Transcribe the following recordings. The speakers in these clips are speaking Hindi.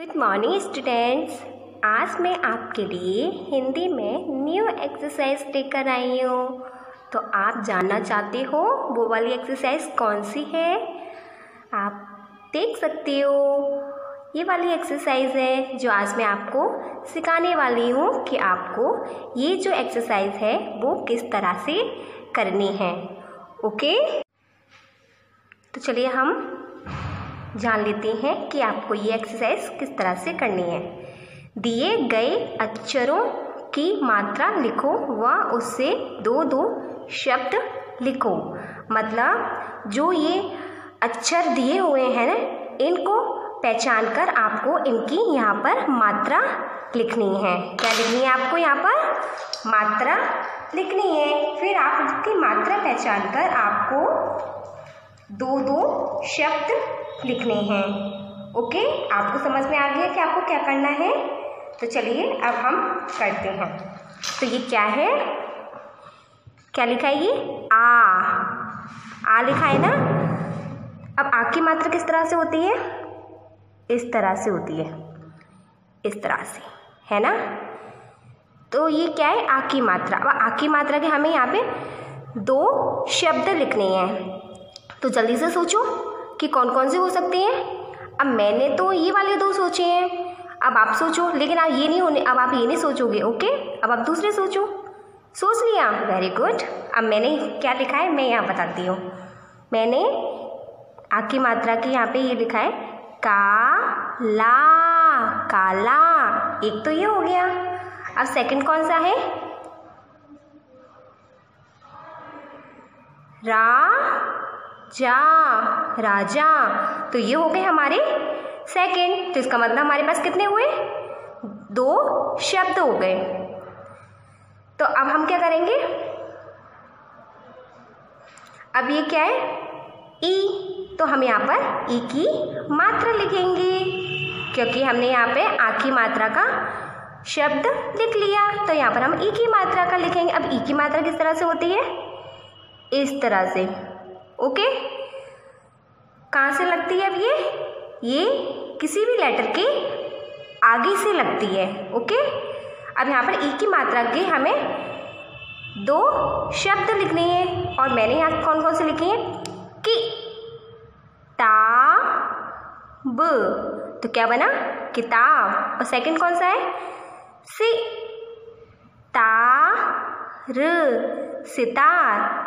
Good morning students. आज मैं आपके लिए हिंदी में न्यू एक्सरसाइज लेकर आई हूँ। तो आप जानना चाहते हो वो वाली एक्सरसाइज कौन सी है? आप देख सकते हो ये वाली एक्सरसाइज है जो आज मैं आपको सिखाने वाली हूँ कि आपको ये जो एक्सरसाइज है वो किस तरह से करनी है। ओके, तो चलिए हम जान लेते हैं कि आपको ये एक्सरसाइज किस तरह से करनी है। दिए गए अक्षरों की मात्रा लिखो व उससे दो दो शब्द लिखो। मतलब जो ये अक्षर दिए हुए हैं ना, इनको पहचान कर आपको इनकी यहाँ पर मात्रा लिखनी है। क्या लिखनी है आपको? यहाँ पर मात्रा लिखनी है। फिर आप इसकी मात्रा पहचान कर आपको दो दो शब्द लिखने हैं। ओके, आपको समझ में आ गया कि आपको क्या करना है? तो चलिए अब हम करते हैं। तो ये क्या है? क्या लिखा है? ये आ लिखा है ना। अब आ की मात्रा किस तरह से होती है? इस तरह से होती है, इस तरह से, है ना। तो ये क्या है? आ की मात्रा। अब आ की मात्रा के हमें यहाँ पे दो शब्द लिखने हैं। तो जल्दी से सोचो कि कौन कौन से हो सकते हैं। अब मैंने तो ये वाले दो सोचे हैं, अब आप सोचो। लेकिन आप ये नहीं होने, अब आप ये नहीं सोचोगे। ओके, अब आप दूसरे सोचो। सोच लिया? Very good. अब मैंने क्या लिखा है मैं यहाँ बताती हूँ। मैंने आ की मात्रा की यहाँ पे ये लिखा है काला, काला। एक तो ये हो गया। अब सेकंड कौन सा है? राजा, राजा। तो ये हो गए हमारे सेकंड। तो इसका मतलब हमारे पास कितने हुए? दो शब्द हो गए। तो अब हम क्या करेंगे? अब ये क्या है? ई। तो हम यहाँ पर ई की मात्रा लिखेंगे क्योंकि हमने यहाँ पे आ की मात्रा का शब्द लिख लिया। तो यहाँ पर हम ई की मात्रा का लिखेंगे। अब ई की मात्रा किस तरह से होती है? इस तरह से। ओके, कहाँ से लगती है? अब ये किसी भी लेटर के आगे से लगती है। ओके, अब यहाँ पर ई की मात्रा के हमें दो शब्द लिखने हैं और मैंने यहाँ कौन कौन से लिखे हैं? कि ता ब। तो क्या बना? किताब। और सेकंड कौन सा है? सी ता र, सितार।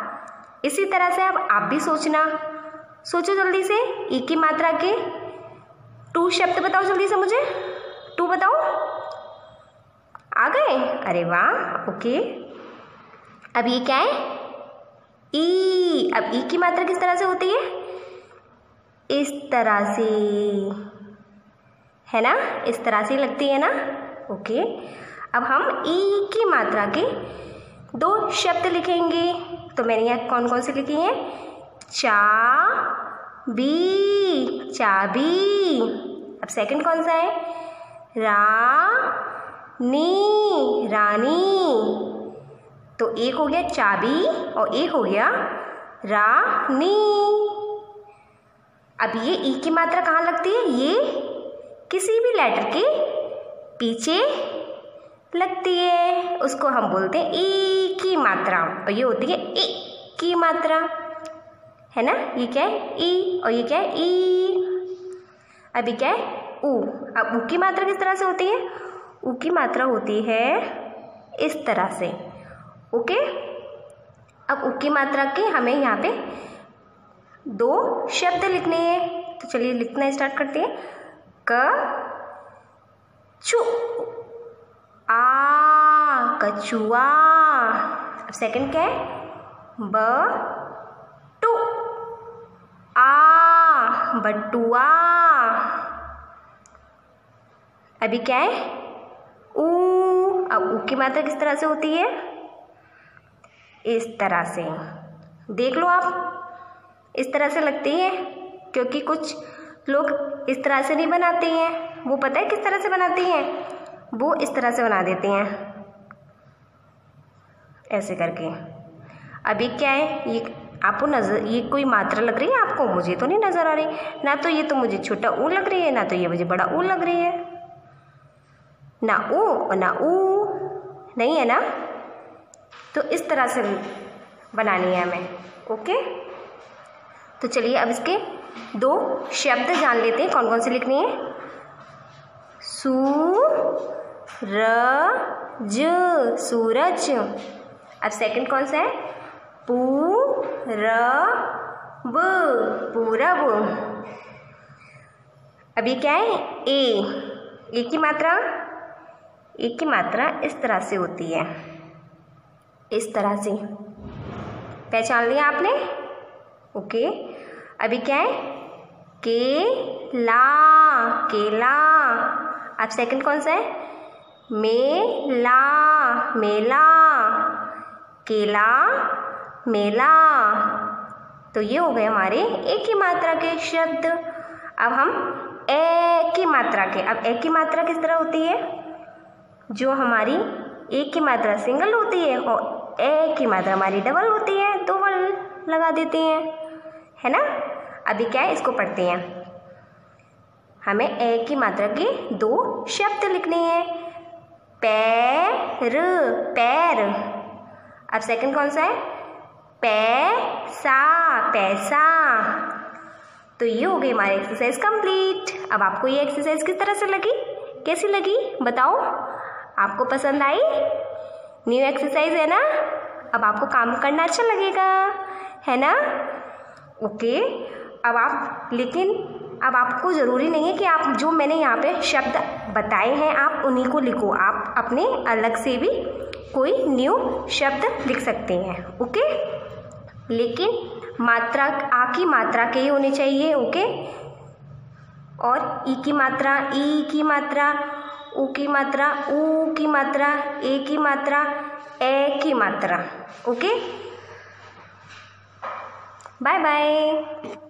इसी तरह से अब आप भी सोचना। सोचो जल्दी से। ई की मात्रा के टू शब्द बताओ जल्दी से मुझे। टू बताओ। आ गए? अरे वाह। ओके, अब ये क्या है? ई। अब ई की मात्रा किस तरह से होती है? इस तरह से, है ना। इस तरह से लगती है ना। ओके, अब हम ई की मात्रा के दो शब्द लिखेंगे। तो मैंने यहाँ कौन कौन से लिखे हैं? चाबी, चाबी। अब सेकंड कौन सा है? रानी, रानी। तो एक हो गया चाबी और एक हो गया रानी। अब ये ई की मात्रा कहाँ लगती है? ये किसी भी लेटर के पीछे लगती है, उसको हम बोलते हैं ई की मात्रा। और ये होती है ई की मात्रा, है ना। ये क्या है? ई। और ये क्या है? ई। अभी क्या है? ऊ। अब ऊ की मात्रा किस तरह से होती है? ऊ की मात्रा होती है इस तरह से। ओके, अब ऊ की मात्रा के हमें यहाँ पे दो शब्द लिखने हैं। तो चलिए लिखना स्टार्ट करते हैं। क चु, आ, कछुआ। अब सेकंड क्या है? ब टू, आ, बटुआ। अभी क्या है? ऊ। अब ऊ की मात्रा किस तरह से होती है? इस तरह से। देख लो आप, इस तरह से लगती है क्योंकि कुछ लोग इस तरह से नहीं बनाते हैं। वो पता है किस तरह से बनाते हैं? वो इस तरह से बना देते हैं, ऐसे करके। अभी क्या है? ये आपको नज़र ये कोई मात्रा लग रही है आपको? मुझे तो नहीं नज़र आ रही। ना तो ये तो मुझे छोटा ऊ लग रही है, ना तो ये मुझे बड़ा ऊ लग रही है। ना ऊ और ना ऊ नहीं है ना। तो इस तरह से बनानी है हमें। ओके, तो चलिए अब इसके दो शब्द जान लेते हैं कौन कौन से लिखनी है। सूरज, सूरज। अब सेकंड कौन सा है? पूरब, पूरब। अब ये क्या है? ए की मात्रा, ए की मात्रा इस तरह से होती है, इस तरह से। पहचान लिया आपने? ओके, अभी क्या है? केला, केला। अब सेकंड कौन सा है? मेला, मेला। केला, मेला। तो ये हो गए हमारे एक ही मात्रा के शब्द। अब हम ए की मात्रा के, अब ए की मात्रा किस तरह होती है? जो हमारी एक की मात्रा सिंगल होती है और ए की मात्रा हमारी डबल होती है, दो वर्ड लगा देते हैं, है ना। अभी क्या है, इसको पढ़ते हैं। हमें ए की मात्रा के दो शब्द लिखने हैं। पैर, पैर। अब सेकंड कौन सा है? पैसा, पैसा। तो ये हो गई हमारी एक्सरसाइज कंप्लीट। अब आपको ये एक्सरसाइज किस तरह से लगी, कैसी लगी बताओ? आपको पसंद आई? न्यू एक्सरसाइज है ना। अब आपको काम करना अच्छा लगेगा, है ना। ओके, अब आप, लेकिन अब आपको ज़रूरी नहीं है कि आप जो मैंने यहाँ पे शब्द बताए हैं आप उन्हीं को लिखो। आप अपने अलग से भी कोई न्यू शब्द लिख सकते हैं। ओके, लेकिन मात्रा आ की मात्रा के ही होने चाहिए। ओके, और ई की मात्रा, ई की मात्रा, ऊ की मात्रा, ऊ की मात्रा, ए की मात्रा, ए की मात्रा। Okay, bye bye.